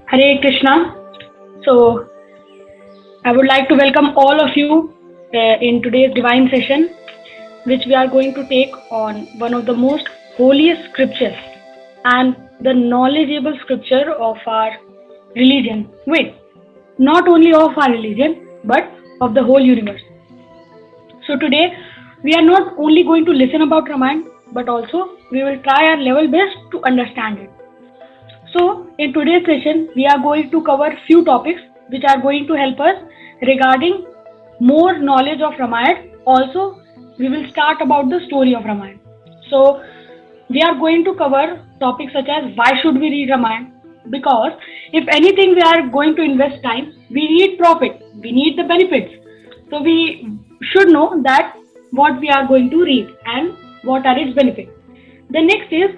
Hare Krishna. So, I would like to welcome all of you in today's divine session, which we are going to take on one of the most holiest scriptures and the knowledgeable scripture of our religion. Wait, not only of our religion, but of the whole universe. So, today we are not only going to listen about Ramayana, but also we will try our level best to understand it. So, in today's session, we are going to cover few topics which are going to help us regarding more knowledge of Ramayana. Also, we will start about the story of Ramayana. So, we are going to cover topics such as why should we read Ramayana? Because if anything we are going to invest time, we need profit, we need the benefits. So, we should know that what we are going to read and what are its benefits. The next is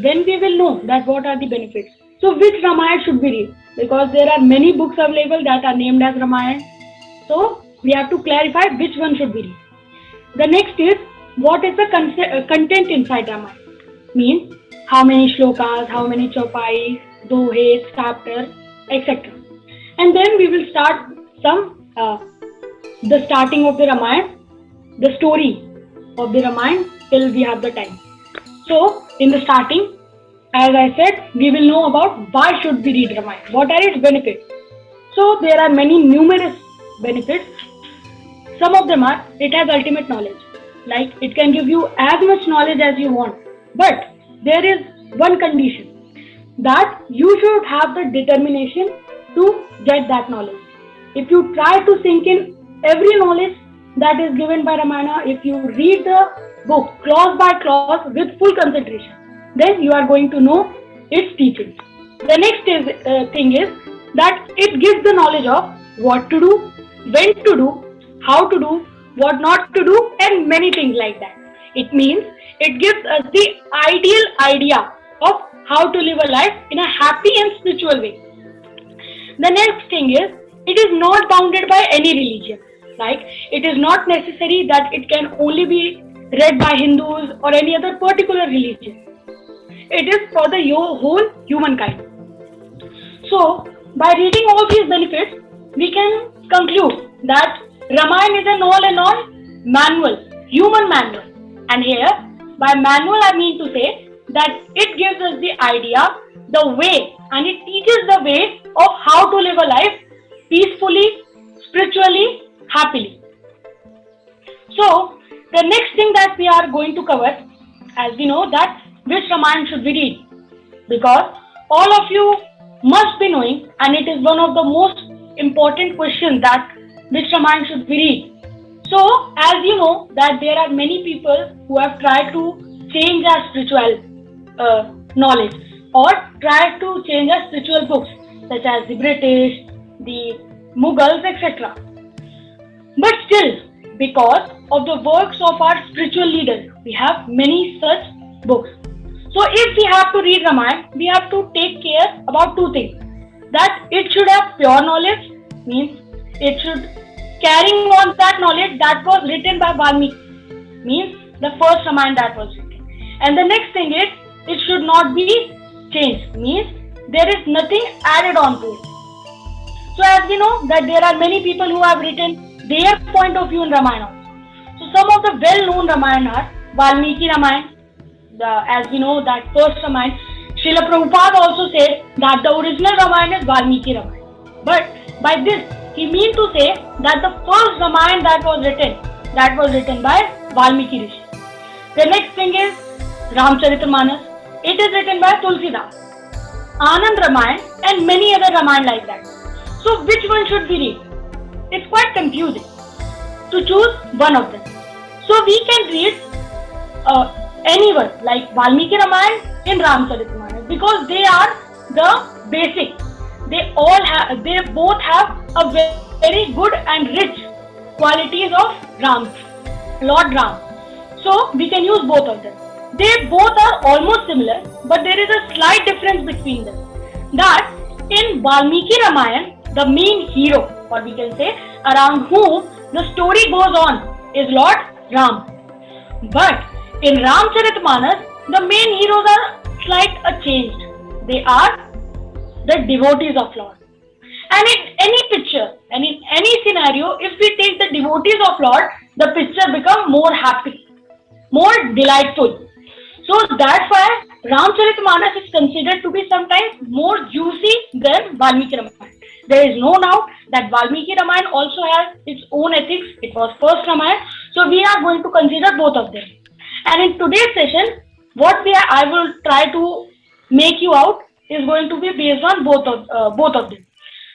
then we will know that what are the benefits. So which Ramayana should we read? Because there are many books available that are named as Ramayana. So we have to clarify which one should we read. The next is what is the content inside Ramayana? Means how many shlokas, how many chaupai, dohes, chapters, etc. And then we will start the starting of the Ramayana, the story of the Ramayana till we have the time. So, in the starting, as I said, we will know about why should we read Ramayana, what are its benefits. So, there are many numerous benefits. Some of them are, it has ultimate knowledge. Like, it can give you as much knowledge as you want. But, there is one condition, that you should have the determination to get that knowledge. If you try to sink in every knowledge that is given by Ramayana, if you read the book clause by clause with full concentration, then you are going to know its teachings. The next thing is that it gives the knowledge of what to do, when to do, how to do, what not to do, and many things like that. It means it gives us the ideal idea of how to live a life in a happy and spiritual way. The next thing is it is not bounded by any religion. Like, it is not necessary that it can only be read by Hindus or any other particular religion. It is for the whole humankind. So, by reading all these benefits, we can conclude that Ramayana is an all-in-all manual, human manual. And here, by manual I mean to say that it gives us the idea, the way, and it teaches the way of how to live a life peacefully, spiritually, happily. So, the next thing that we are going to cover, as we know that which Ramayana should we read? Because all of you must be knowing, and it is one of the most important questions, that which Ramayana should we read? So, as you know that there are many people who have tried to change our spiritual knowledge or tried to change our spiritual books such as the British, the Mughals, etc. But still, because of the works of our spiritual leaders, we have many such books. So if we have to read Ramayana, we have to take care about two things. That it should have pure knowledge, means it should carrying on that knowledge that was written by Valmiki, means the first Ramayana that was written. And the next thing is, it should not be changed, means there is nothing added on to it. So as we know that there are many people who have written their point of view in Ramayana. So some of the well-known Ramayana are Valmiki Ramayana. As we know that first Ramayana, Srila Prabhupada also said that the original Ramayana is Valmiki Ramayana. But by this, he means to say that the first Ramayana that was written by Valmiki Rishi. The next thing is Ramcharitmanas. It is written by Tulsidas, Anand Ramayana, and many other Ramayana like that. So which one should we read? It's quite confusing to choose one of them. So we can read anyone like Valmiki Ramayana and Ramcharitmanas because they are the basic. They both have a very good and rich qualities of Lord Ram. So we can use both of them. They both are almost similar, but there is a slight difference between them. That in Valmiki Ramayana, the main hero, or we can say around whom the story goes on, is Lord Ram. But in Ramcharitmanas, the main heroes are slight changed. They are the devotees of Lord. And in any picture and in any scenario, if we take the devotees of Lord, the picture becomes more happy, more delightful. So that's why Ramcharitmanas is considered to be sometimes more juicy than Valmiki Ramayana. There is no doubt that Valmiki Ramayana also has its own ethics. It was first Ramayana, so we are going to consider both of them. And in today's session, I will try to make you out is going to be based on both of them.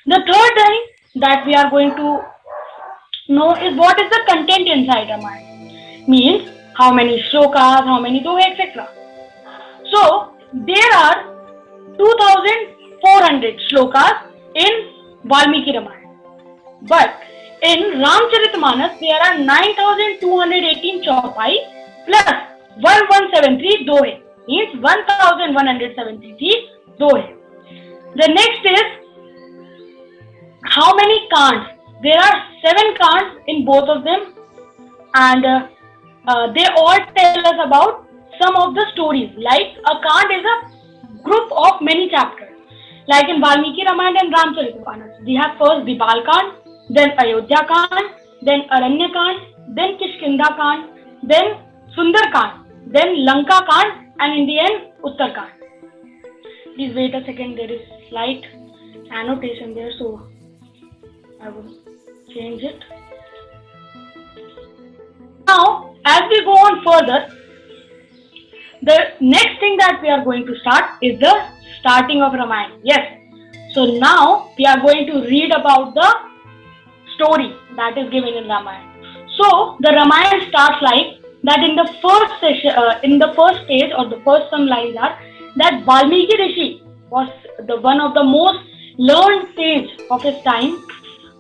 The third thing that we are going to know is what is the content inside Ramayana. Means how many shlokas, how many dohe, etc. So there are 2400 shlokas in Valmiki Ramayana. But in Ramcharitmanas there are 9218 chaupai plus 1173 dohe. Means 1173 dohe. The next is how many kands? There are 7 kands in both of them, and they all tell us about some of the stories. Like a kand is a group of many chapters. Like in Valmiki Ramayana and Ramcharitmanas, we have first Dipal Kand, then Ayodhya Kand, then Aranya Kand, then Kishkinda Kand, then Sundar Kand, then Lanka Kand, and in the end Uttar Kand. Please wait a second, there is slight annotation there, so I will change it. Now, as we go on further, the next thing that we are going to start is the starting of Ramayana. Yes. So now we are going to read about the story that is given in Ramayana. So the Ramayana starts like that in the first session, in the first stage or the first some lines are that Valmiki Rishi was the one of the most learned sage of his time,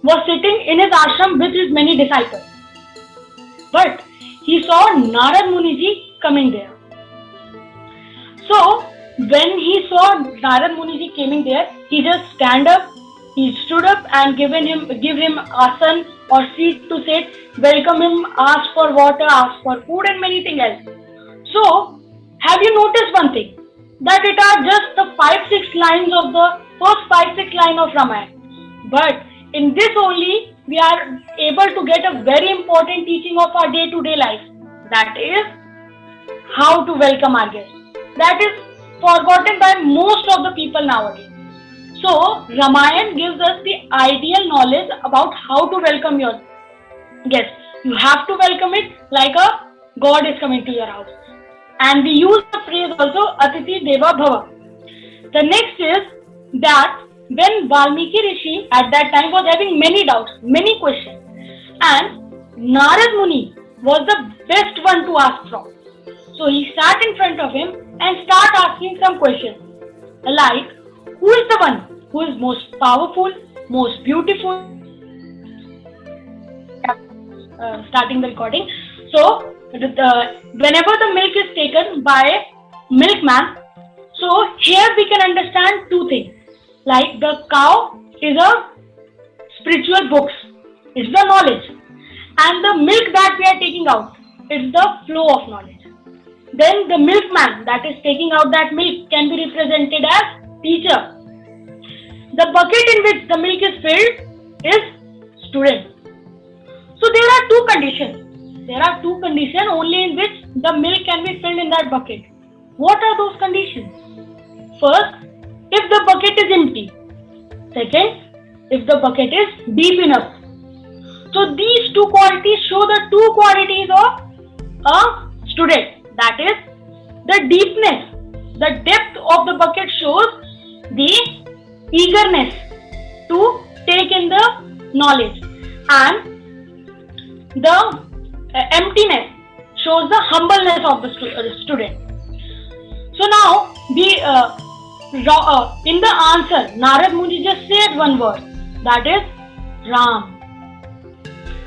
was sitting in his ashram with his many disciples. But he saw Narad Muniji coming there. So when he saw Narad Muniji coming there, he just he stood up and give him asan or seat to sit, welcome him, ask for water, ask for food and many things else. So have you noticed one thing? That it are just the 5-6 lines of the first 5-6 lines of Ramayana. But in this only, we are able to get a very important teaching of our day-to-day life. That is how to welcome our guests. That is forgotten by most of the people nowadays. So Ramayana gives us the ideal knowledge about how to welcome your guests. You have to welcome it like a God is coming to your house. And we use the phrase also Atithi Deva Bhava. The next is that when Valmiki Rishi at that time was having many doubts, many questions, and Narad Muni was the best one to ask from. So he sat in front of him and started asking some questions like, who is the one who is most powerful, most beautiful? Starting the recording. So whenever the milk is taken by milkman, so here we can understand two things. Like the cow is a spiritual books, it's the knowledge, and the milk that we are taking out, it's the flow of knowledge. Then the milkman that is taking out that milk can be represented as teacher. The bucket in which the milk is filled is student. So there are two conditions. There are two conditions only in which the milk can be filled in that bucket. What are those conditions? First, if the bucket is empty. Second, if the bucket is deep enough. So these two qualities show the two qualities of a student. That is, the deepness, the depth of the bucket shows the eagerness to take in the knowledge, and the emptiness shows the humbleness of the student. So now in the answer, Narad Muni just said one word, that is Ram.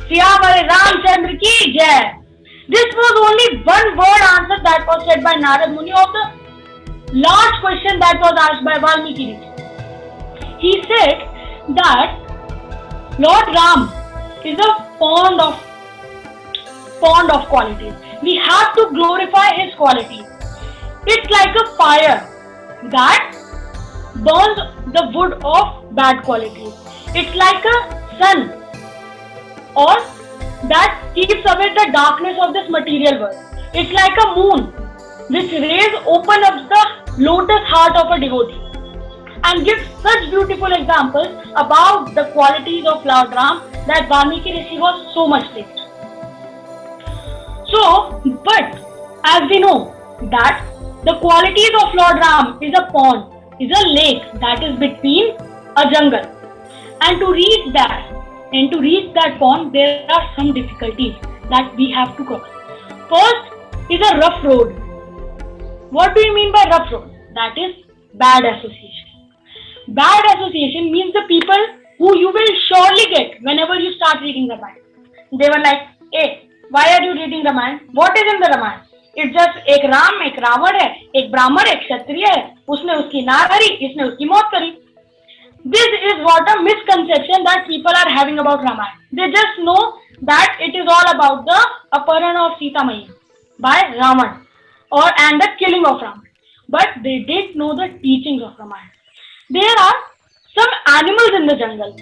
Siyamare Ramchandra ki jai. This was only one word answer that was said by Narad Muni of the last question that was asked by Valmiki Rishi. He said that Lord Ram is a fond of qualities. we have to glorify his qualities. It's like a fire that burns the wood of bad qualities. It's like a sun or that keeps away the darkness of this material world. It's like a moon which rays open up the lotus heart of a devotee and gives such beautiful examples about the qualities of Lord Ram that Valmiki Rishi was so much pleased. So, but as we know that the qualities of Lord Ram is a pond, is a lake that is between a jungle, and to reach that pond there are some difficulties that we have to cross. First is a rough road. What do you mean by rough road? That is bad association. Bad association means the people who you will surely get whenever you start reading Ramayana. They were like, hey, why are you reading Ramayana? What is in the Ramayana? It's just एक राम एक रावण है, एक ब्राह्मण एक क्षत्रिय है, उसने उसकी नार हरी, इसने उसकी मौत करी. This is what a misconception that people are having about Ramayana. They just know that it is all about the Aparana of Sita Maya by Ravan and the killing of Ravan. But they didn't know the teachings of Ramayana. There are some animals in the jungle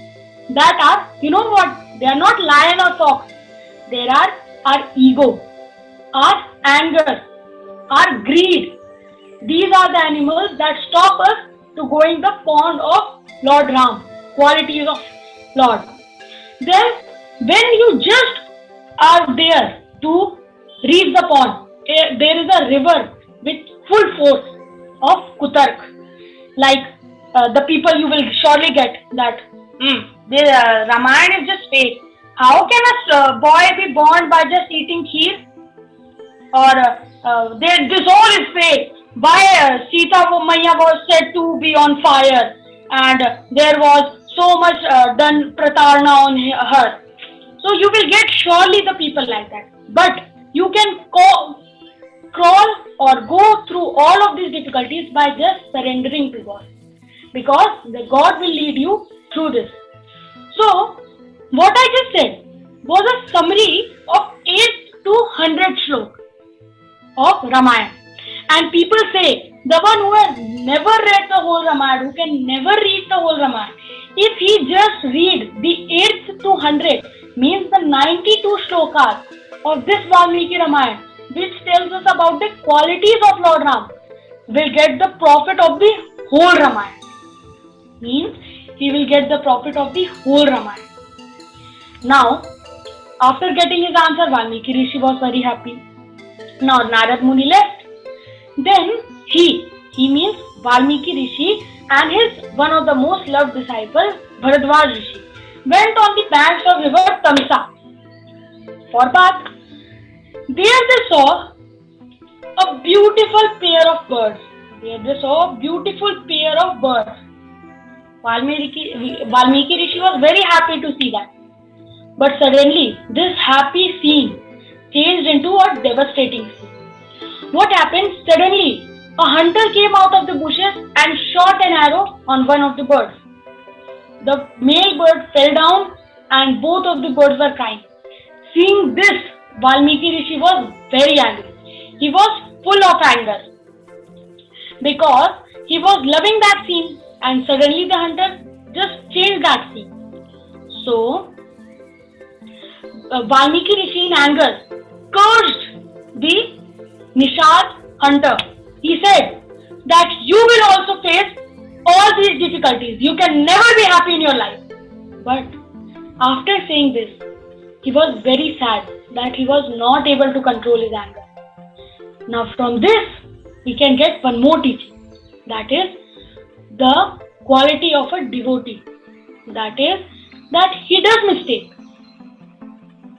that are, you know what? They are not lion or fox. There are our ego, our anger, our greed. These are the animals that stop us to going the pond of Lord Ram, qualities of Lord. Then when you just are there to reach the pond, there is a river with full force of Kutark. Like the people you will surely get that Ramayana is just fake. How can a boy be born by just eating kheer? Or this all is fake. Why Sita Maya was said to be on fire and there was so much done pratarna on her. So you will get surely the people like that. But you can crawl or go through all of these difficulties by just surrendering to God. Because the God will lead you through this. So, what I just said was a summary of 8 to 100 shlokas of Ramayana. And people say, the one who has never read the whole Ramayana, who can never read the whole Ramayana, if he just read the 8th to 100, means the 92 shlokas of this Valmiki Ramayana, which tells us about the qualities of Lord Ram, will get the profit of the whole Ramayana. Means he will get the profit of the whole Ramayana. Now, after getting his answer, Valmiki Rishi was very happy. Now Narad Muni left. Then he means Valmiki Rishi and his one of the most loved disciples, Bharadwaj Rishi, went on the banks of river Tamsa for bath. There they saw a beautiful pair of birds. Valmiki Rishi was very happy to see that. But suddenly, this happy scene changed into a devastating scene. What happened? Suddenly, a hunter came out of the bushes and shot an arrow on one of the birds. The male bird fell down and both of the birds were crying. Seeing this, Valmiki Rishi was very angry. He was full of anger because he was loving that scene and suddenly the hunter just changed that scene. So, Valmiki Rishi in anger cursed the Nishad hunter. He said that you will also face all these difficulties. You can never be happy in your life. But after saying this, he was very sad that he was not able to control his anger. Now from this, we can get one more teaching. That is the quality of a devotee. That is that he does mistake.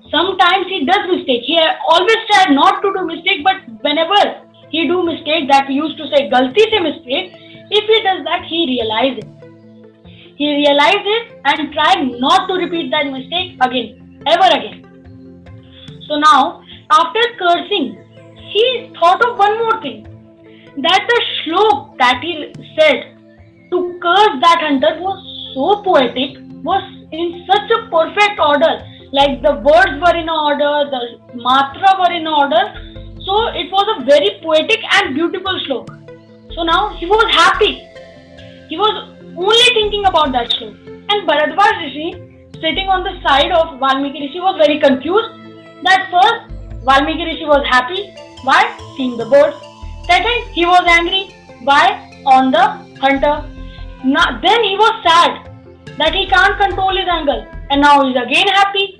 Sometimes he does mistake. He always tried not to do mistake, but whenever he do mistake, that we used to say galti se mistake, if he does that, he realizes it. He realizes it and try not to repeat that mistake again, ever again. So now, after cursing, he thought of one more thing. That the shlok that he said to curse that hunter was so poetic, was in such a perfect order. Like the words were in order, the matra were in order. So it was a very poetic and beautiful slok. So now he was happy. He was only thinking about that slok. And Bharadwaj Rishi, sitting on the side of Valmiki Rishi, was very confused. That first, Valmiki Rishi was happy. Why? Seeing the birds. Second, he was angry. Why? On the hunter. Now, then he was sad that he can't control his anger. And now he's again happy.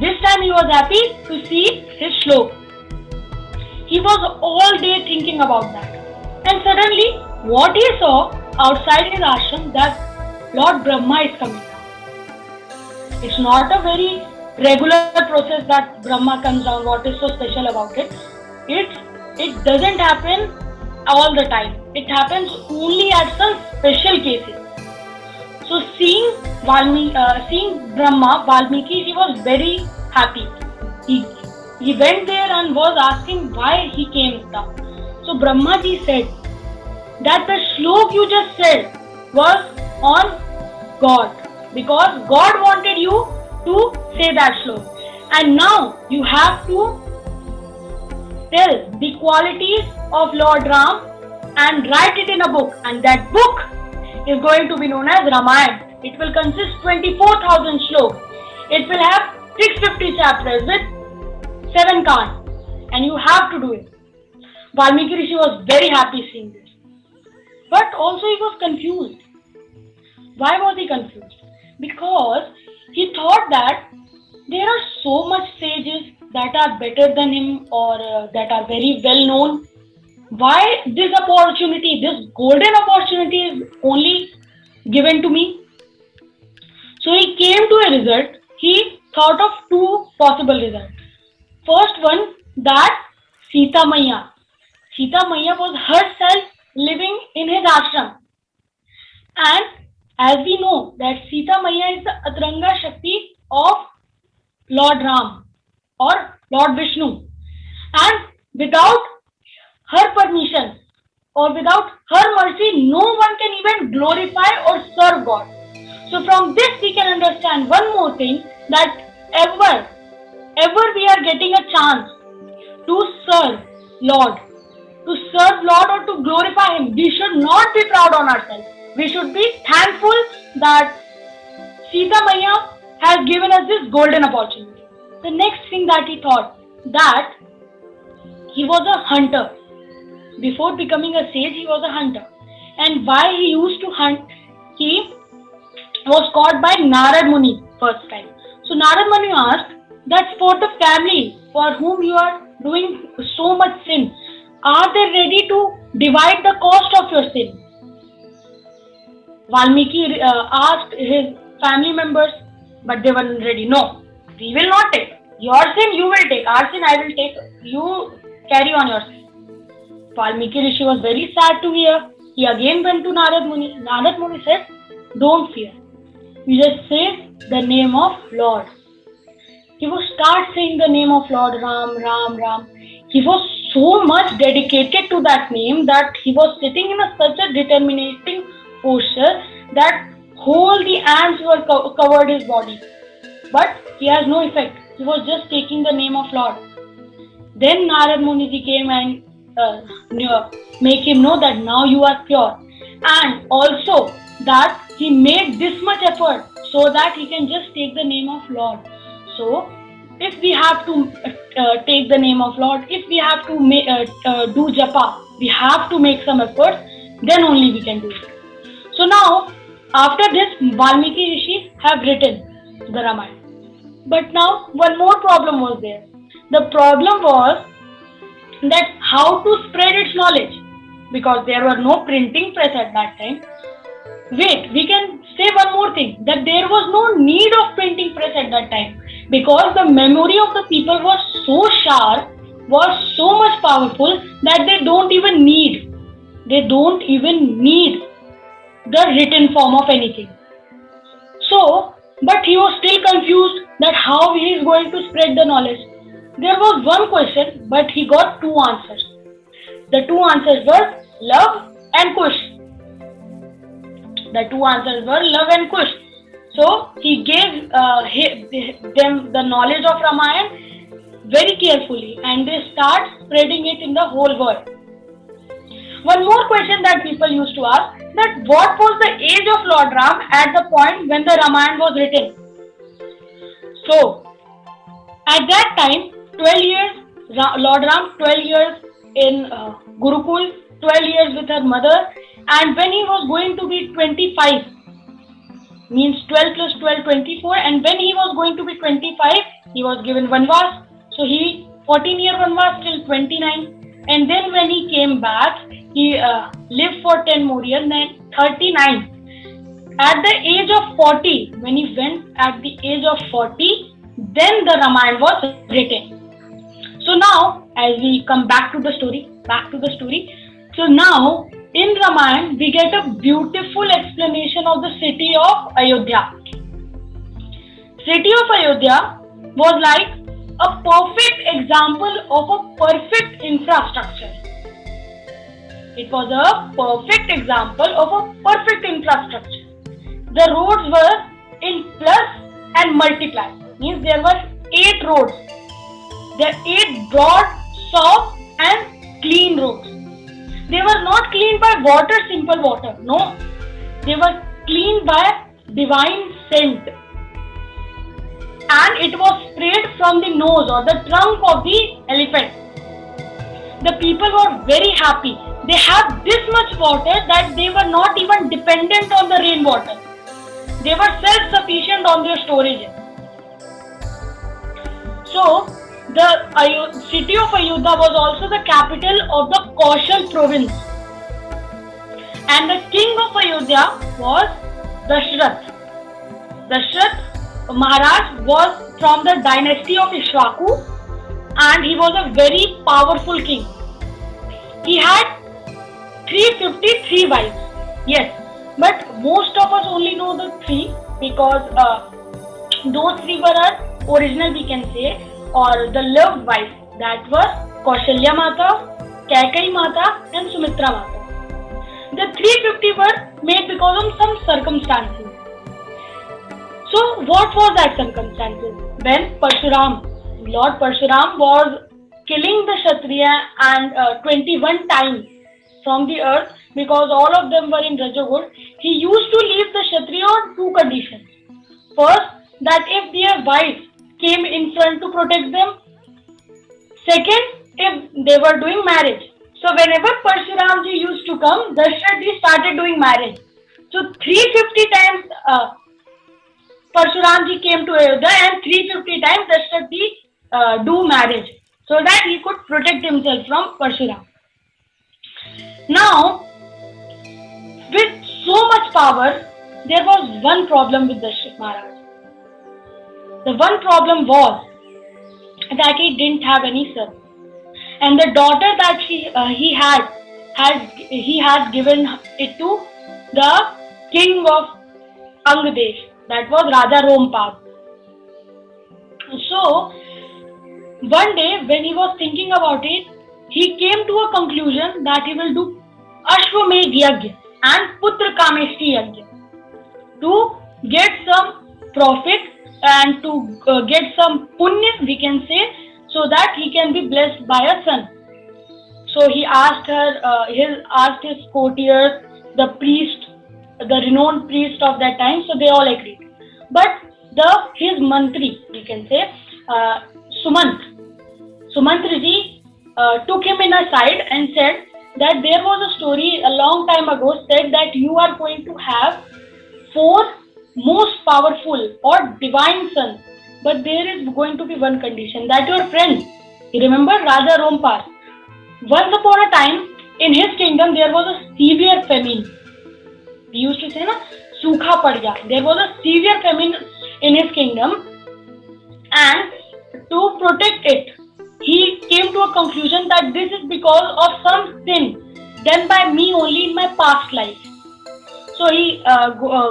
This time he was happy to see his slok. He was all day thinking about that. And suddenly, what he saw outside his ashram, that Lord Brahma is coming down. It's not a very regular process that Brahma comes down. What is so special about it? It doesn't happen all the time. It happens only at some special cases. So seeing Brahma, Valmiki, he was very happy. He went there and was asking why he came down. So Brahma ji said that the slok you just said was on God, because God wanted you to say that slok. And now you have to tell the qualities of Lord Ram and write it in a book. And that book is going to be known as Ramayana. It will consist 24,000 shloks. It will have 650 chapters with 7 cantos. And you have to do it. Valmiki Rishi was very happy seeing this. But also he was confused. Why was he confused? Because he thought that there are so much sages that are better than him or that are very well known. Why this opportunity, this golden opportunity is only given to me? So he came to a result. He thought of 2 possible results. First one, that Sita Maiya. Sita Maiya was herself living in his ashram. And as we know that Sita Maiya is the Atranga Shakti of Lord Ram or Lord Vishnu. And without her permission or without her mercy, no one can even glorify or serve God. So from this we can understand one more thing, that ever we are getting a chance to serve Lord or to glorify Him, we should not be proud on ourselves. We should be thankful that Sita Maiya has given us this golden opportunity. The next thing that he thought, that he was a hunter. Before becoming a sage, he was a hunter. And why he used to hunt? He was caught by Narad Muni first time. So Narad Muni asked that for the family for whom you are doing so much sin, are they ready to divide the cost of your sin? Valmiki asked his family members, but they weren't ready. No, we will not take. Your sin you will take, our sin I will take. You carry on your sin. Valmiki Rishi was very sad to hear. He again went to Narad Muni. Narad Muni said, don't fear. You just say the name of Lord. He would start saying the name of Lord Ram, Ram, Ram. He was so much dedicated to that name that he was sitting in such a determinating posture that whole the ants were covered his body. But he has no effect. He was just taking the name of Lord. Then Narad Muniji came and make him know that now you are pure. And also that he made this much effort so that he can just take the name of Lord. So if we have to take the name of Lord, if we have to do japa, we have to make some efforts, then only we can do it. So now, after this, Valmiki Rishi have written the Ramayana. But now, one more problem was there. The problem was that how to spread its knowledge, because there were no printing press at that time. Wait, we can say one more thing, that there was no need of printing press at that time, because the memory of the people was so sharp, was so much powerful that they don't even need the written form of anything. So, but he was still confused that how he is going to spread the knowledge. There was one question, but he got 2 answers. The 2 answers were love and kush. The 2 answers were love and kush. So he gave them the knowledge of Ramayana very carefully and they start spreading it in the whole world. One more question that people used to ask, that what was the age of Lord Ram at the point when the Ramayana was written? So, at that time, 12 years, Lord Ram, 12 years in Gurukul, 12 years with her mother, and when he was going to be 25, means 12 plus 12, 24, and when he was going to be 25, he was given Vanvas, so he 14-year Vanvas till 29, and then when he came back, he lived for 10 more years, then 39. At the age of 40, when he went at the age of 40, then the Ramayana was written. So now, as we come back to the story, so now in Ramayana we get a beautiful explanation of the city of Ayodhya. City of Ayodhya was like a perfect example of a perfect infrastructure. It was a perfect example of a perfect infrastructure. The roads were in plus and multiply. Means there were 8 roads. There are 8 broad, soft and clean roads. They were not cleaned by water, simple water. No. They were cleaned by divine scent. And it was sprayed from the nose or the trunk of the elephant. The people were very happy. They had this much water that they were not even dependent on the rainwater. They were self-sufficient on their storage. So, the city of Ayodhya was also the capital of the Kaushal province. And the king of Ayodhya was Dashrath. Dashrath Maharaj was from the dynasty of Ishwaku and he was a very powerful king. He had 353 wives. Yes, but most of us only know the 3 because those 3 were our original, we can say, or the loved wives. That was Kaushalya Mata, Kaikeyi Mata and Sumitra Mata. The 350 were made because of some circumstances. So what was that circumstances? When Lord Parshuram was killing the Kshatriya and 21 times from the earth because all of them were in Rajagul, he used to leave the Kshatriya on 2 conditions. First, that if their wives came in front to protect them. Second, if they were doing marriage. So whenever Parshuramji used to come, Dashrathji started doing marriage. So 350 times Parshuramji came to Ayodhya and 350 times Dashrathji do marriage so that he could protect himself from Parshuram. Now, with so much power, there was one problem with Dashrath Maharaj. The one problem was that he didn't have any son, and the daughter that he had given it to the king of Angdesh, that was Raja Rompag. So one day when he was thinking about it, he came to a conclusion that he will do Ashwamedh Yajna and Putra Kameshti Yajna to get some profit and to get some punya, we can say, so that he can be blessed by a son. So he asked his courtiers, the priest, the renowned priest of that time, so they all agreed. But his mantri, we can say, Sumantraji took him in a side and said that there was a story a long time ago said that you are going to have 4 most powerful or divine sons, but there is going to be one condition, that your friend, you remember Raja Rompar, once upon a time in his kingdom there was a severe famine. We used to say na, Sukha pad gaya. There was a severe famine in his kingdom, and to protect it, he came to a conclusion that this is because of some sin done by me only in my past life. So he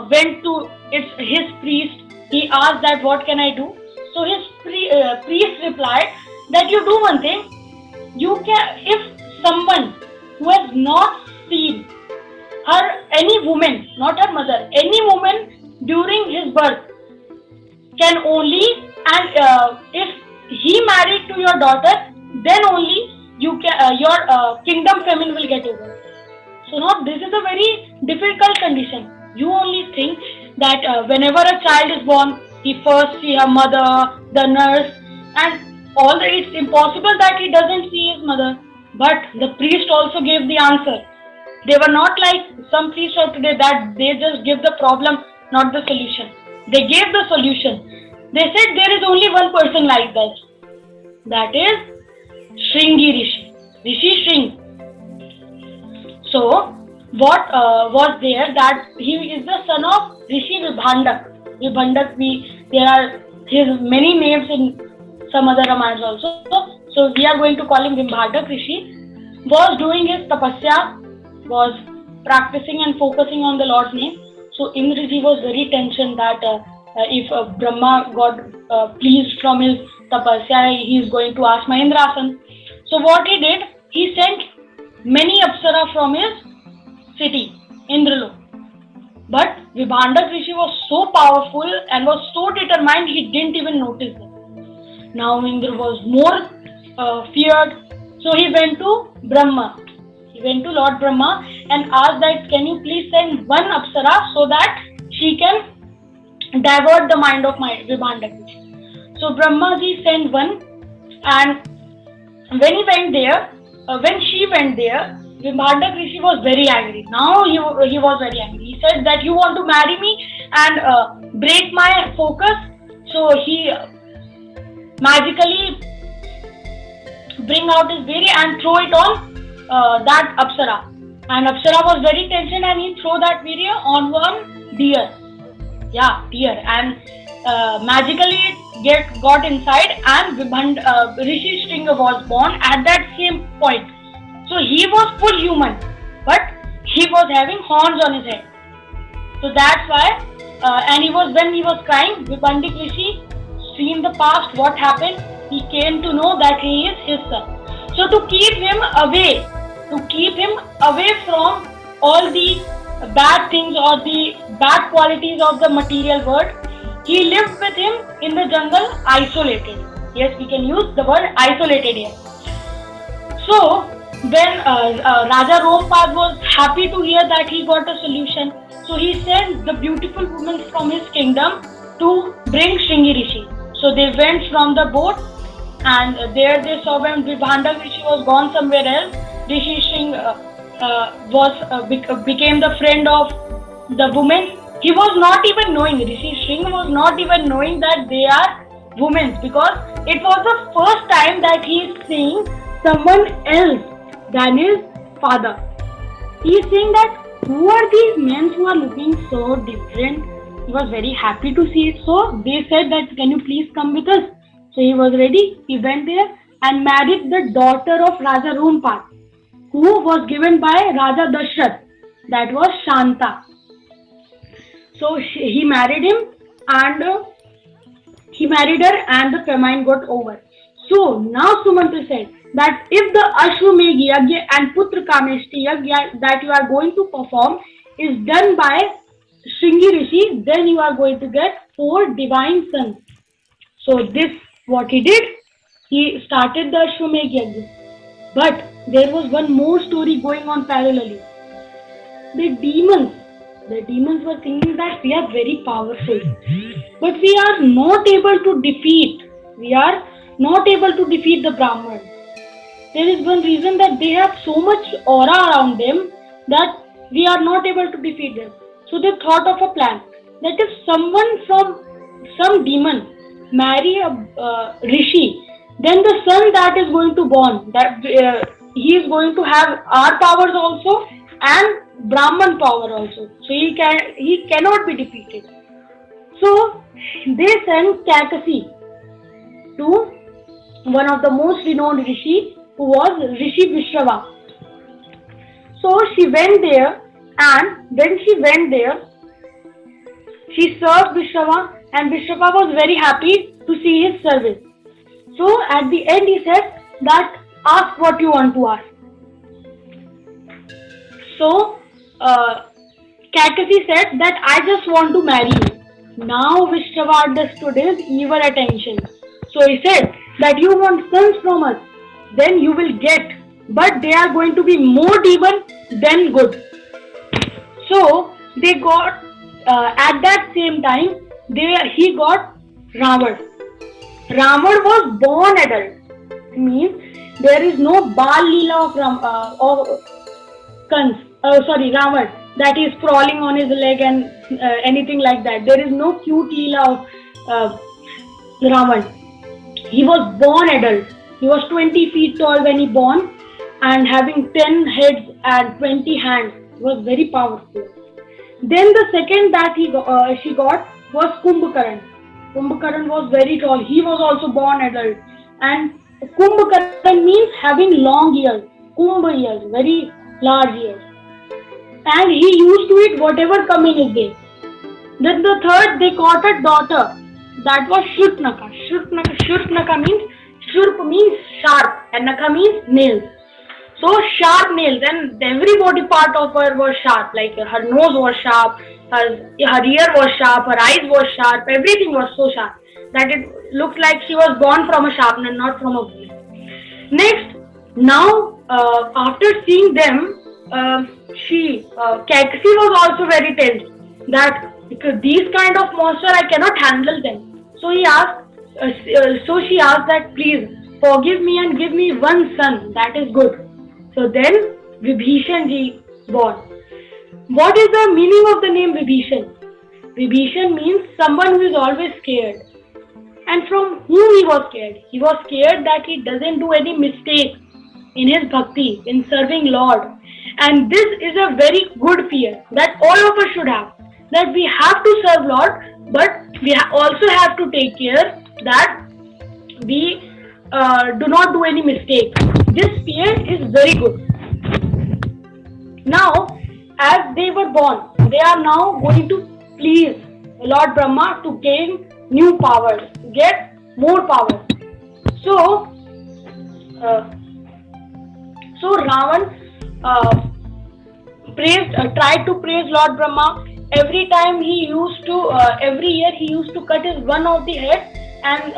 went to his priest. He asked that what can I do? So his priest replied that you do one thing. You can, if someone who has not seen any woman, not her mother, any woman during his birth can only, and if he married to your daughter, then only your kingdom famine will get over. So now this is a very difficult condition. You only think that whenever a child is born, he first see her mother, the nurse, and although it's impossible that he doesn't see his mother, but the priest also gave the answer. They were not like some priests of today that they just give the problem, not the solution. They gave the solution. They said there is only one person like that. That is Shringi Rishi. Rishi Shring. So, what was there that he is the son of Rishi Vibhandak. Vibhandak, there are his many names in some other Ramayans also. So, we are going to call him Vibhandak Rishi. Was doing his tapasya, was practicing and focusing on the Lord's name. So, Indraji was very tensioned that if Brahma got pleased from his tapasya, he is going to ask Mahendrasan. So, what he did, he sent many apsara from his city, Indralok. But Vibhandak Rishi was so powerful and was so determined, he didn't even notice them. Now Indra was more feared, so he went to Brahma. He went to Lord Brahma and asked that, can you please send one apsara so that she can divert the mind of my Vibhandak Rishi. So Brahma ji sent one, and when he went there, when she went there, Vibhandak Rishi was very angry. Now he was very angry. He said that you want to marry me and break my focus. So he magically bring out his veer and throw it on that apsara. And apsara was very tensioned and he threw that veer on one deer. Yeah, deer. And magically it got inside and Rishi Shringa was born at that same point. So he was full human, but he was having horns on his head. So that's why, and when he was crying, Vibhandak Rishi, seen the past, what happened, he came to know that he is his son. So to keep him away from all the bad things or the bad qualities of the material world, he lived with him in the jungle isolated. Yes, we can use the word isolated here. So, when Raja Rompad was happy to hear that he got a solution, so he sent the beautiful women from his kingdom to bring Shringi Rishi. So they went from the boat and there they saw when Vibhandak Rishi was gone somewhere else, Rishi Shring became the friend of the women. He was not even knowing, Rishi Shring was not even knowing that they are women, because it was the first time that he is seeing someone else than his father. He is saying that who are these men who are looking so different? He was very happy to see it. So they said that, can you please come with us? So he was ready. He went there and married the daughter of Raja Rompad, who was given by Raja Dashrath. That was Shanta. So he married him and he married her and the famine got over. So now Sumanta said that if the Ashwamedh Yajna and Putra Kameshti Yajna that you are going to perform is done by Shringi Rishi, then you are going to get 4 divine sons. So this, what he did, he started the Ashwamedh Yajna. But there was one more story going on parallelly. The demons were thinking that we are very powerful, but we are not able to defeat the Brahmins. There is one reason, that they have so much aura around them that we are not able to defeat them. So they thought of a plan that if some demon marry a rishi, then the son that is going to born, that he is going to have our powers also and Brahman power also. So he cannot be defeated. So they sent Kakasi to one of the most renowned rishi, who was Rishi Vishrava. So she went there, and when she went there, she served Vishrava, and Vishrava was very happy to see his service. So at the end he said that, ask what you want to ask. So Kakasi said that, I just want to marry you. Now Vishrava understood his evil attention. So he said that you want sons from us, then you will get, but they are going to be more demon than good. So they got at that same time he got Ravan. Ravan was born adult. Means there is no Bal Leela of Kans. Ravan, that is crawling on his leg and anything like that. There is no cute Leela of Ravan. He was born adult. He was 20 feet tall when he born and having 10 heads and 20 hands. He was very powerful. Then the second that she got was Kumbhakaran. Kumbhakaran was very tall. He was also born adult. And Kumbhakaran means having long ears. Kumbh ears, very large ears. And he used to eat whatever come in his way. Then the third, they got a daughter. That was Shurpnaka. Shurpnaka means, Shurp means sharp and Naka means nails. So sharp nails, and every body part of her was sharp, like her nose was sharp, her ear was sharp, her eyes was sharp, everything was so sharp that it looked like she was born from a sharpener, not from a blade. Next, now after seeing them, Kaikeyi was also very tense that because these kind of monster I cannot handle them. So she asked that please forgive me and give me one son. That is good. So then Vibhishan ji born. What is the meaning of the name Vibhishan? Vibhishan means someone who is always scared. And from whom he was scared? He was scared that he doesn't do any mistake in his bhakti, in serving Lord. And this is a very good fear that all of us should have. That we have to serve Lord, but we also have to take care that we do not do any mistake. This fear is very good. Now, as they were born, they are now going to please Lord Brahma to gain new powers, to get more powers. So Ravan tried to praise Lord Brahma. Every time he used to, every year he used to cut his one of the head and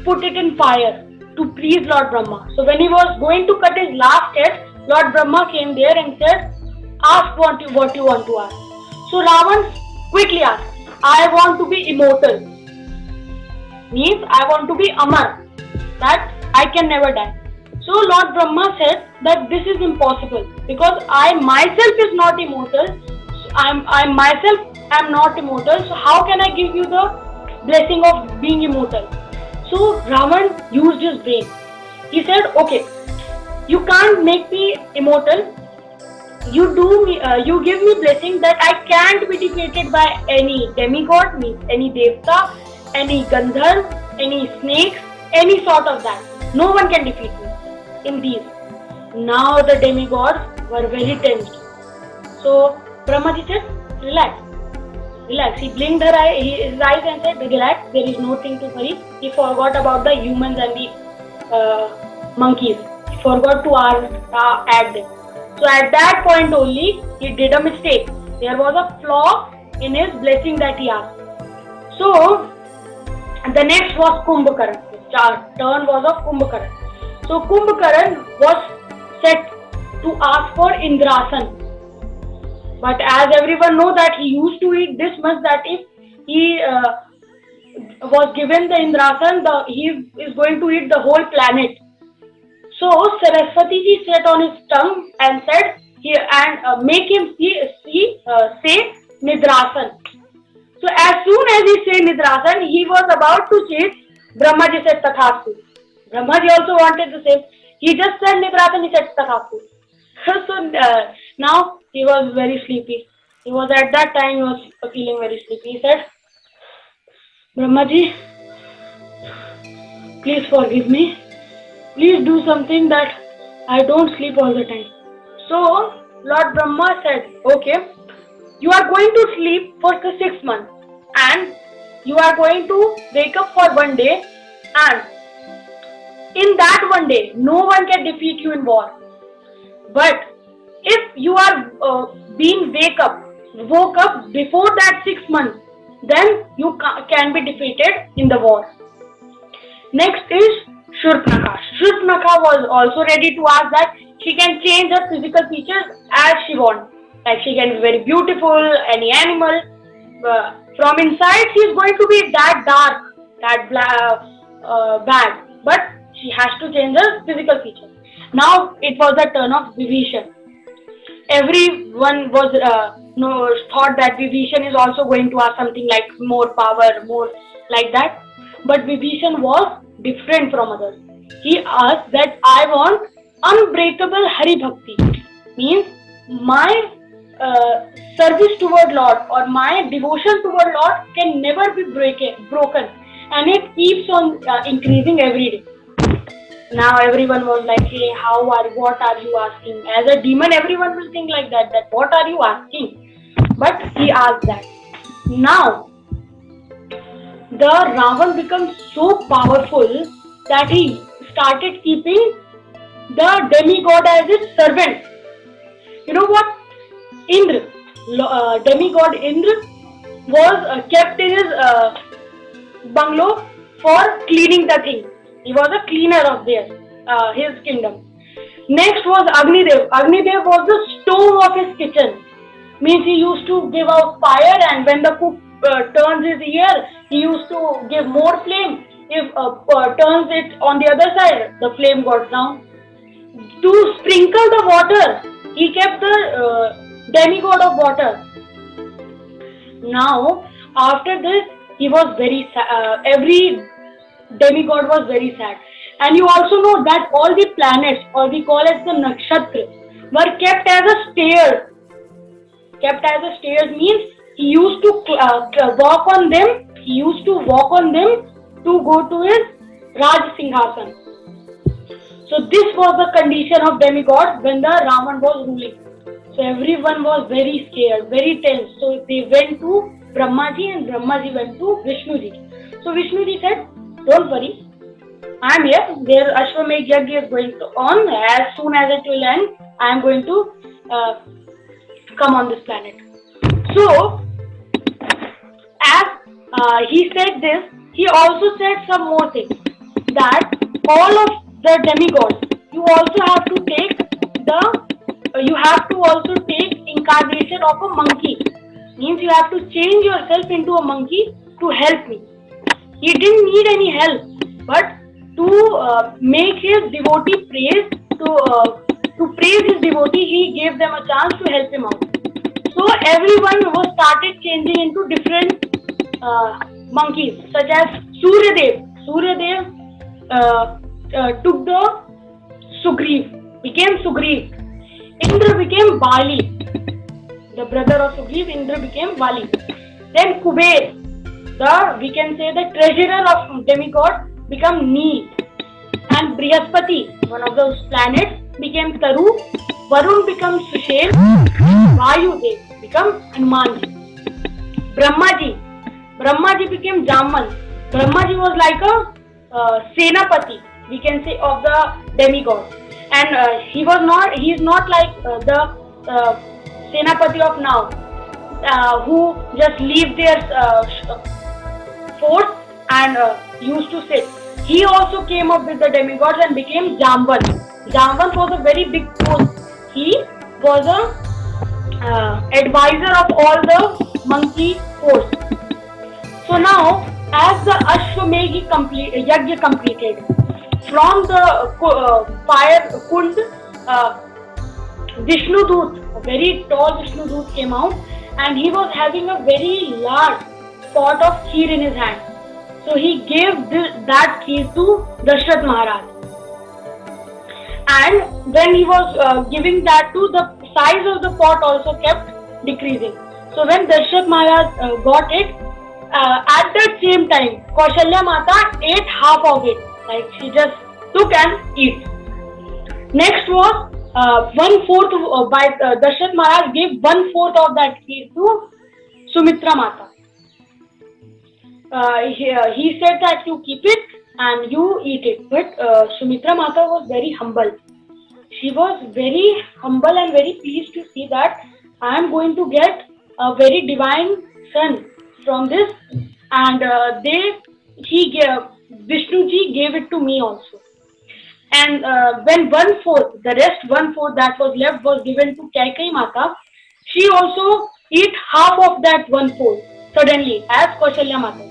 put it in fire to please Lord Brahma. So when he was going to cut his last head, Lord Brahma came there and said, ask what you want to ask. So Ravan quickly asked, I want to be immortal. Means I want to be Amar, that I can never die. So Lord Brahma said that this is impossible because I myself is not immortal. So I myself am not immortal. So how can I give you the blessing of being immortal? So Ravan used his brain. He said, okay, you can't make me immortal. You give me blessing that I can't be defeated by any demigod, means any devta, any gandharv, any snakes, any sort of that. No one can defeat me in these. Now the demigods were very tensed. So Brahmaji said, relax. He blinked his eyes and said, relax, there is nothing to worry. He forgot about the humans and the monkeys. He forgot to add them. So at that point only, he did a mistake. There was a flaw in his blessing that he asked. So the next was Kumbhakaran. The turn was of Kumbhakaran. So Kumbhakaran was set to ask for Indrasan. But as everyone knows that he used to eat this much that if he was given the Indrasan, he is going to eat the whole planet. So Saraswati ji sat on his tongue and said, make him say Nidrasan. So as soon as he said Nidrasan, he was about to say, Brahmaji said Tathastu. Brahmaji also wanted to say, he just said Nidrasan, he said Tathastu. So now he was very sleepy. He was at that time, he was feeling very sleepy. He said, Brahmaji, please forgive me. Please do something that I don't sleep all the time. So Lord Brahma said, okay, you are going to sleep for 6 months and you are going to wake up for one day, and in that one day, no one can defeat you in war. But if you are woke up before that 6 months, then you can be defeated in the war. Next is Shurpanakha. Shurpanakha was also ready to ask that she can change her physical features as she wants. Like she can be very beautiful, any animal. From inside, she is going to be that dark, that bad. But she has to change her physical features. Now it was the turn of Vibhishan. Everyone was thought that Vibhishan is also going to ask something like more power, more like that. But Vibhishan was different from others. He asked that I want unbreakable Hari Bhakti, means my service toward Lord or my devotion toward Lord can never be broken, and it keeps on increasing every day. Now everyone was like, hey, what are you asking? As a demon, everyone will think like that what are you asking? But he asked that. Now, the Ravan becomes so powerful that he started keeping the demigod as his servant. You know what? Indra, demigod Indra, was kept in his bungalow for cleaning the thing. He was a cleaner of his kingdom. Next was Agnidev. Agnidev was the stove of his kitchen. Means he used to give out fire, and when the cook turns his ear, he used to give more flame. If turns it on the other side, the flame got down. To sprinkle the water, he kept the demigod of water. Now, after this, he was very every demigod was very sad. And you also know that all the planets, or we call it the nakshatra, were kept as a stairs. Kept as a stairs means he used to walk on them. He used to walk on them to go to his Raj Singhasan. So this was the condition of demigods when the Ravan was ruling. So everyone was very scared, very tense. So they went to Brahmaji, and Brahmaji went to Vishnuji. So Vishnuji said, don't worry, I am here. Their Ashwamedh Yajna is going on. As soon as it will end, I am going to come on this planet. So, as he said this, he also said some more things. That all of the demigods, you also have to take incarnation of a monkey. Means you have to change yourself into a monkey to help me. He didn't need any help, but to make his devotee praise, to praise his devotee, he gave them a chance to help him out. So everyone was started changing into different monkeys, such as Suryadev. Suryadev took the Sugriv, became Sugriv. Indra became Bali. The brother of Sugriv, Indra became Bali. Then Kuber, we can say the treasurer of demigod, become Neel. And Brihaspati, one of those planets, became Taru. Varun becomes Sushil. Vayudev become Hanumanji. Brahmaji became Jaman. Brahmaji was like a Senapati, we can say, of the demigod. And he is not like the Senapati of now, who just leave their force and used to sit. He also came up with the demigods and became Jamban. Jamban was a very big post. He was a advisor of all the monkey force. So now, as the Ashwamedh Yajna completed, from the fire kund, Vishnudut, a very tall Vishnudut came out, and he was having a very large pot of kheer in his hand. So he gave that kheer to Dashrath Maharaj. And when he was giving that to, the size of the pot also kept decreasing. So when Dashrath Maharaj got it, at that same time, Kaushalya Mata ate half of it. Like she just took and eat. Next was 1/4 by Dashrath Maharaj gave 1/4 of that kheer to Sumitra Mata. He said that you keep it and you eat it. But Sumitra Mata was very humble. She was very humble and very pleased to see that I am going to get a very divine son from this. And Vishnu ji gave it to me also. And when 1/4, the rest 1/4 that was left was given to Kaikeyi Mata, she also eat half of that 1/4 suddenly as Kaushalya Mata.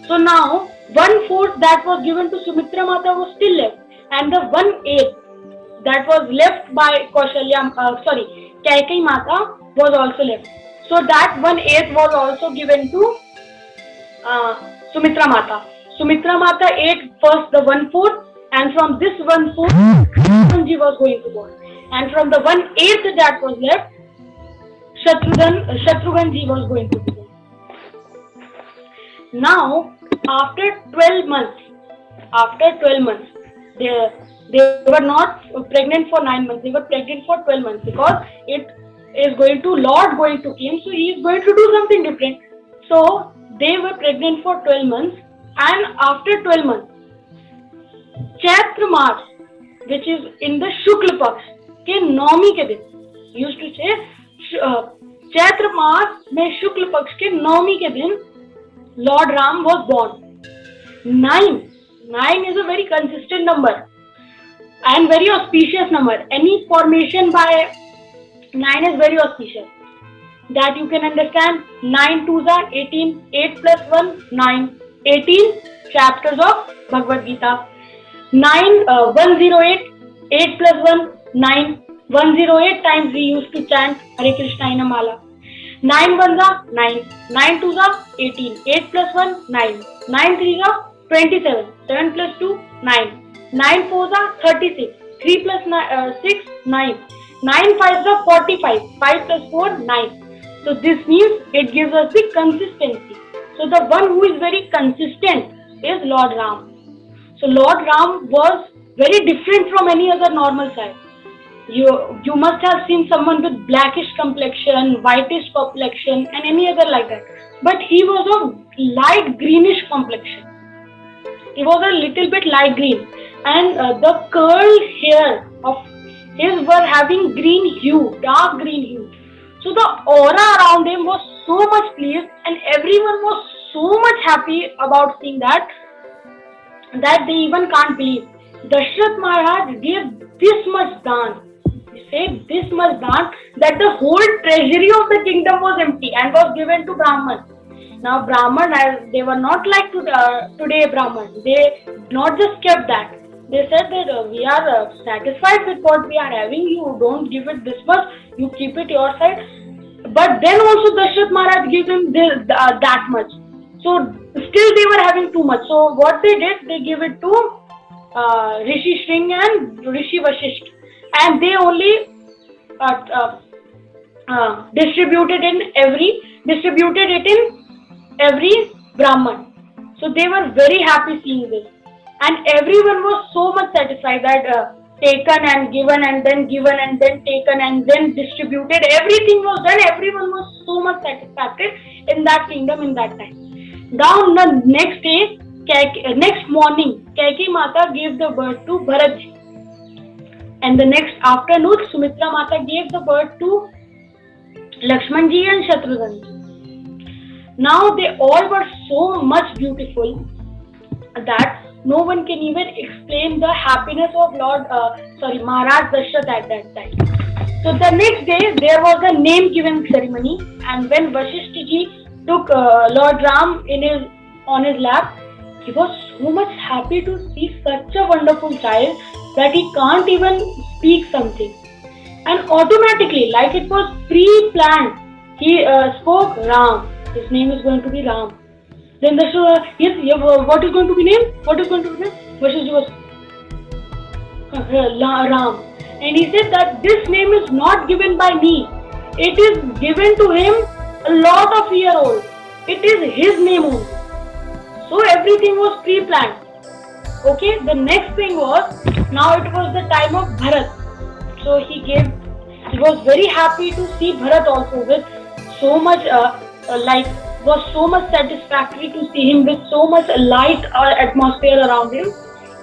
So now 1/4 that was given to Sumitra Mata was still left, and the 1/8 that was left by Kaikeyi Mata was also left. So that 1/8 was also given to Sumitra Mata. Sumitra Mata ate first the 1/4, and from this 1/4, Ji was going to born. And from the 1/8 that was left, Shatrughan Ji was going to be born. Now, after 12 months, they were not pregnant for 9 months. They were pregnant for 12 months because it is going to Lord going to come, so he is going to do something different. So they were pregnant for 12 months, and after 12 months, Chaitra Mas, which is in the Shukla Paksh के नौमी के दिन, used to say Chaitra मास में शुक्ल पक्ष के नौमी के दिन Lord Ram was born. 9 is a very consistent number and very auspicious number. Any formation by 9 is very auspicious. That you can understand. 9 2s are 18. 8 plus 1 9. 18 chapters of Bhagavad Gita. 108. 8 plus 1 9. 108 times we used to chant Hare Krishna in a mala. 9 1s are 9. 9 2s are 18. 8 plus 1 9. 9 3s are 27. 7 plus 2 9. 9 4s are 36. 3 plus 6 9. 9 5s are 45. 5 plus 4 9. So this means it gives us the consistency. So the one who is very consistent is Lord Ram. So Lord Ram was very different from any other normal child. You must have seen someone with blackish complexion, whitish complexion and any other like that. But he was of light greenish complexion. He was a little bit light green, and the curled hair of his were having green hue, dark green hue. So the aura around him was so much pleased, and everyone was so much happy about seeing that they even can't believe. Dashrath Maharaj gave this much daan. He said this much daan that the whole treasury of the kingdom was empty and was given to Brahman. Now Brahman, as they were not like today Brahman, they not just kept that. They said that we are satisfied with what we are having. You don't give it this much. You keep it your side. But then also Dashrath Maharaj gave him that much. So still they were having too much. So what they did, they gave it to Rishi Shring and Rishi Vashisht, and they only distributed it in every Brahman. So they were very happy seeing this, and everyone was so much satisfied that taken and given and then given and then taken and then distributed. Everything was done. Everyone was so much satisfied in that kingdom in that time. Now the next day, next morning, Kaikeyi Mata gave the birth to Bharat ji. And the next afternoon, Sumitra Mata gave the birth to Lakshman ji and Shatrughan ji. Now they all were so much beautiful that no one can even explain the happiness of Maharaj Dashrath at that time. So the next day there was a name giving ceremony, and when Vashisht ji took Lord Ram on his lap, he was so much happy to see such a wonderful child that he can't even speak something. And automatically, like it was pre-planned, he spoke Ram. His name is going to be Ram. Then what is going to be named? Vashisht was Ram. And he said that this name is not given by me. It is given to him a lot of years old. It is his name only. So everything was pre-planned. Okay, the next thing was, now it was the time of Bharat. So he was very happy to see Bharat also with so much was so much satisfactory to see him with so much light atmosphere around him.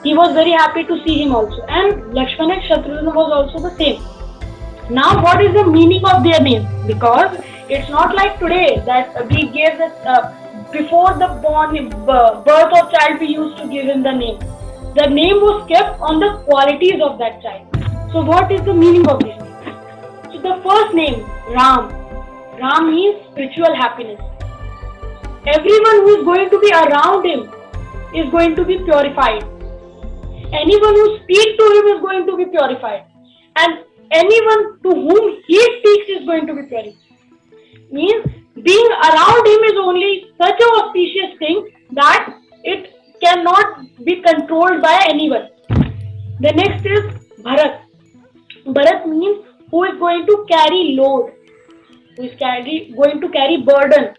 He was very happy to see him also. And Lakshman and Shatrughan was also the same. Now what is the meaning of their name? Because it's not like today that we gave before the birth of child, we used to give him the name. The name was kept on the qualities of that child. So what is the meaning of this name? So the first name, Ram. Ram means spiritual happiness. Everyone who is going to be around him is going to be purified. Anyone who speaks to him is going to be purified. And anyone to whom he speaks is going to be purified. Means being around him is only such an auspicious thing that it cannot be controlled by anyone. The next is Bharat. Bharat means who is going to carry load, who is going to carry burden.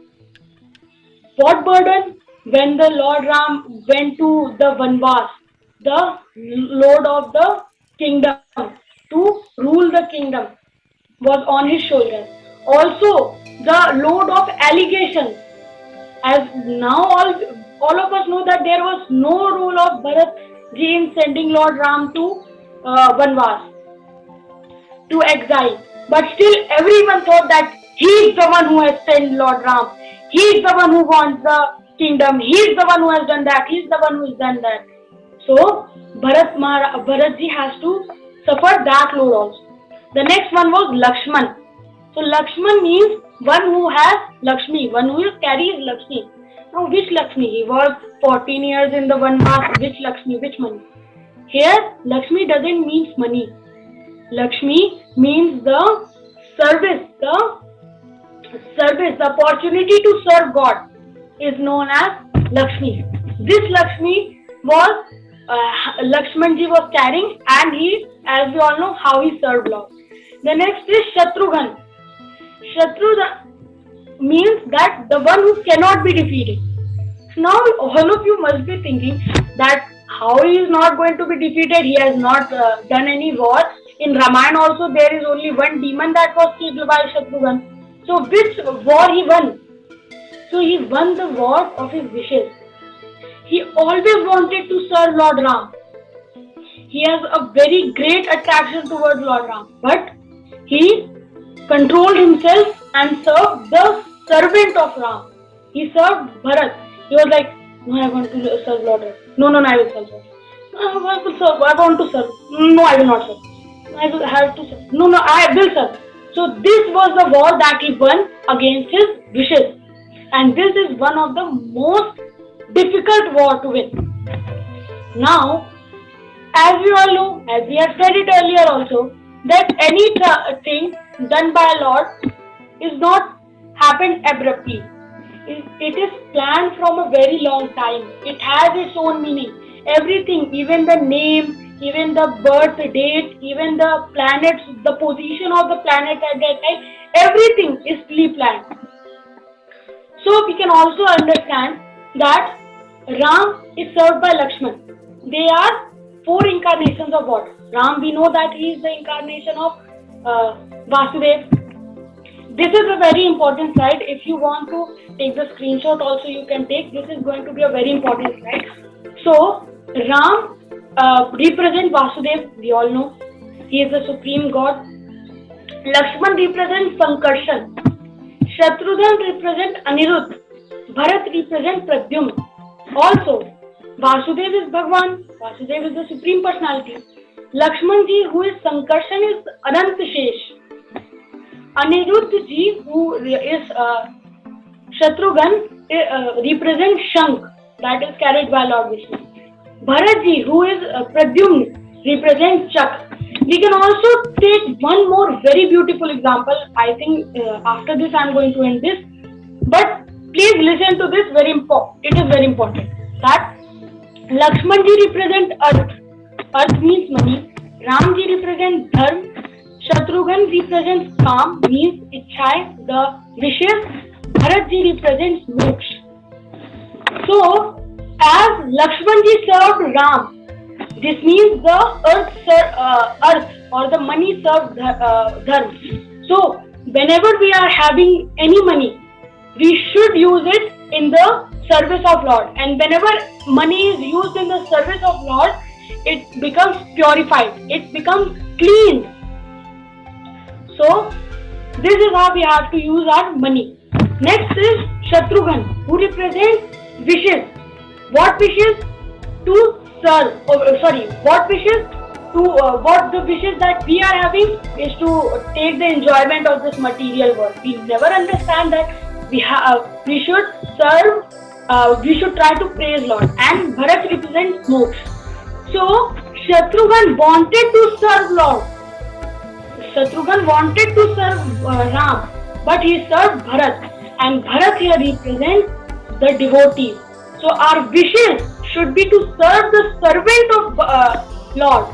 What burden? When the Lord Ram went to the Vanvas, the load of the kingdom, to rule the kingdom, was on his shoulders. Also, the load of allegations. As now all of us know that there was no role of Bharat ji in sending Lord Ram to Vanvas, to exile. But still everyone thought that he is the one who has sent Lord Ram. He is the one who wants the kingdom. He is the one who has done that. He is the one who has done that. So Bharat ji has to suffer that load also. The next one was Lakshman. So Lakshman means one who has Lakshmi, one who carries Lakshmi. Now which Lakshmi? He was 14 years in the Vanvas. Which Lakshmi? Which money? Here Lakshmi doesn't mean money. Lakshmi means the service, the opportunity to serve God is known as Lakshmi. This Lakshmi was Lakshmanji was carrying, and he, as we all know, how he served Lord. The next is Shatrughan. Shatrughan means that the one who cannot be defeated. Now all of you must be thinking that how he is not going to be defeated. He has not done any war. In Ramayana also there is only one demon that was killed by Shatrughan. So which war he won? So he won the war of his wishes. He always wanted to serve Lord Ram. He has a very great attraction towards Lord Ram. But he controlled himself and served the servant of Ram. He served Bharat. He was like, no, I want to serve Lord Ram. No, I will serve. I will serve. I want to serve. No, I will not serve. I will have to serve. No, I will serve. So this was the war that he won against his wishes. And this is one of the most difficult war to win. Now, as we all know, as we have said it earlier also, that anything done by a Lord is not happened abruptly. It is planned from a very long time. It has its own meaning. Everything, even the name, even the birth date, even the planets, the position of the planet at that time, everything is pre-planned. So we can also understand that Ram is served by Lakshman. They are 4 incarnations of what? Ram, we know that he is the incarnation of Vasudev. This is a very important slide. If you want to take the screenshot also you can take. This is going to be a very important slide. So Ram represents Vasudev, we all know. He is the supreme god. Lakshman represents Sankarshan. Shatrughan represents Anirudh. Bharat represents Pradyumna. Also, Vasudev is Bhagwan. Vasudev is the supreme personality. Lakshmanji, who is Sankarshan, is Anant Shesh. Aniruddhji, who is Shatrughan, represents Shankh, that is carried by Lord Vishnu. Bharatji, who is Pradyumna, represents Chakra. We can also take one more very beautiful example. I think after this I am going to end this. But please listen to this. It is very important. That Lakshmanji represents Earth. Earth means money. Ramji represents Dharma. Shatrughan represents Kam, means Ichhai, the wishes. Bharatji represents Moksha. So, as Lakshmanji served Ram, this means the earth or the money served Dharma. So, whenever we are having any money, we should use it in the service of Lord. And whenever money is used in the service of Lord, it becomes purified. It becomes clean. So, this is how we have to use our money. Next is Shatrughan, who represents wishes. What wishes? To serve. What wishes? What the wishes that we are having is to take the enjoyment of this material world. We never understand that we should serve. We should try to praise Lord. And Bharat represents moksha. So Shatrughan wanted to serve Lord. Shatrughan wanted to serve Ram, but he served Bharat, and Bharat here represents the devotees. So our wishes should be to serve the servant of Lord.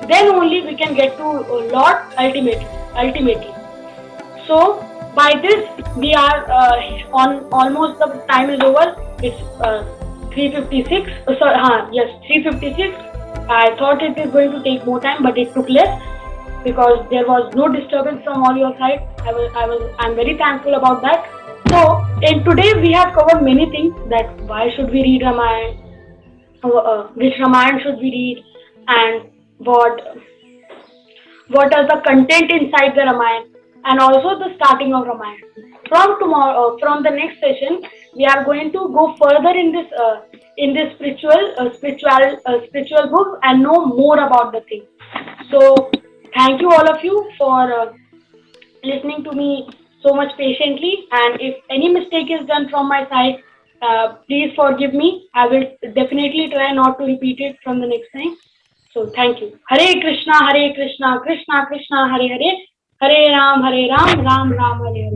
Then only we can get to Lord ultimately. So by this we are on almost the time is over. It's 3:56. Yes, 3:56. I thought it is going to take more time, but it took less because there was no disturbance from all your side. I'm very thankful about that. So in today we have covered many things, that why should we read Ramayana, which Ramayana should we read, and what are the content inside the Ramayana, and also the starting of Ramayana. From tomorrow, from the next session, we are going to go further in this spiritual book and know more about the thing. So thank you all of you for listening to me so much patiently. And if any mistake is done from my side, please forgive me. I will definitely try not to repeat it from the next time. So thank you. Hare Krishna, Krishna Krishna, Hare Hare, Hare Ram, Ram Ram, Hare Hare.